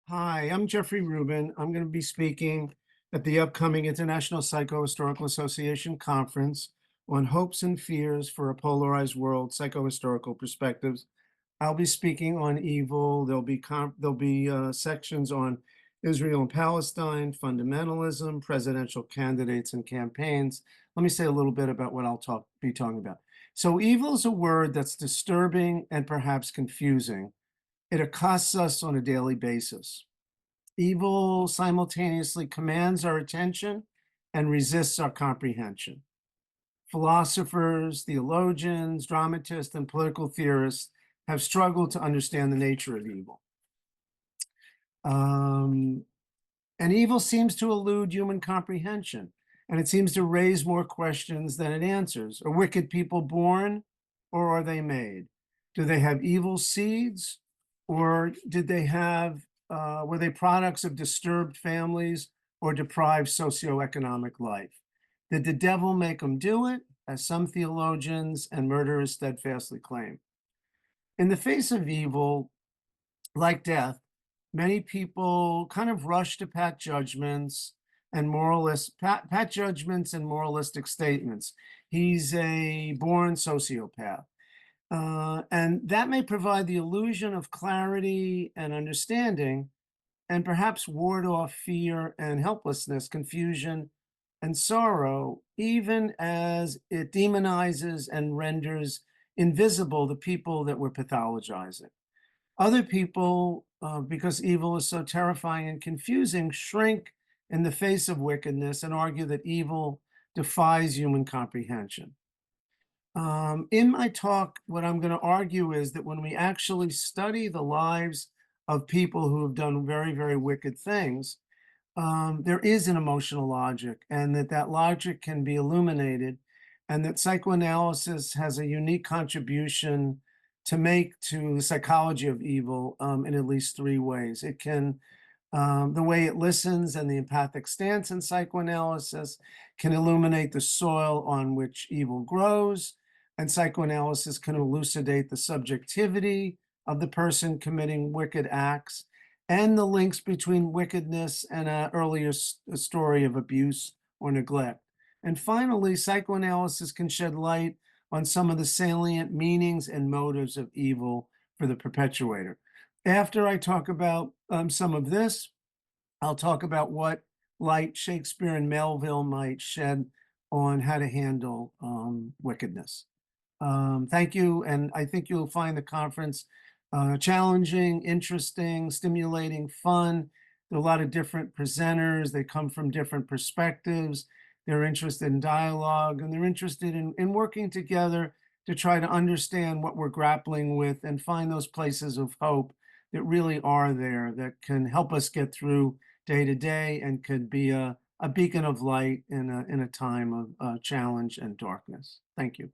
Hi, I'm Jeffrey Rubin. I'm going to be speaking at the upcoming International Psychohistorical Association Conference on Hopes and Fears for a Polarized World, Psychohistorical Perspectives. I'll be speaking on evil. There'll be sections on Israel and Palestine, fundamentalism, presidential candidates and campaigns. Let me say a little bit about what I'll be talking about. So evil is a word that's disturbing and perhaps confusing. It accosts us on a daily basis. Evil simultaneously commands our attention and resists our comprehension. Philosophers, theologians, dramatists, and political theorists have struggled to understand the nature of evil. And evil seems to elude human comprehension, and it seems to raise more questions than it answers. Are wicked people born, or are they made? Do they have evil seeds, or were they products of disturbed families or deprived socioeconomic life? Did the devil make them do it, as some theologians and murderers steadfastly claim? In the face of evil, like death, many people kind of rush to pat judgments and moralistic statements. He's a born sociopath. And that may provide the illusion of clarity and understanding, and perhaps ward off fear and helplessness, confusion and sorrow, even as it demonizes and renders invisible the people that we're pathologizing. Other people, because evil is so terrifying and confusing, shrink in the face of wickedness and argue that evil defies human comprehension. In my talk, what I'm going to argue is that when we actually study the lives of people who have done very, very wicked things, there is an emotional logic, and that logic can be illuminated, and that psychoanalysis has a unique contribution to make to the psychology of evil in at least three ways. It can, the way it listens and the empathic stance in psychoanalysis can illuminate the soil on which evil grows, and psychoanalysis can elucidate the subjectivity of the person committing wicked acts and the links between wickedness and an earlier story of abuse or neglect. And finally, psychoanalysis can shed light on some of the salient meanings and motives of evil for the perpetuator. After I talk about some of this, I'll talk about what light Shakespeare and Melville might shed on how to handle wickedness. Thank you, and I think you'll find the conference challenging, interesting, stimulating, fun. There are a lot of different presenters. They come from different perspectives. They're interested in dialogue, and they're interested in working together to try to understand what we're grappling with and find those places of hope that really are there, that can help us get through day to day and could be a beacon of light in a time of challenge and darkness. Thank you.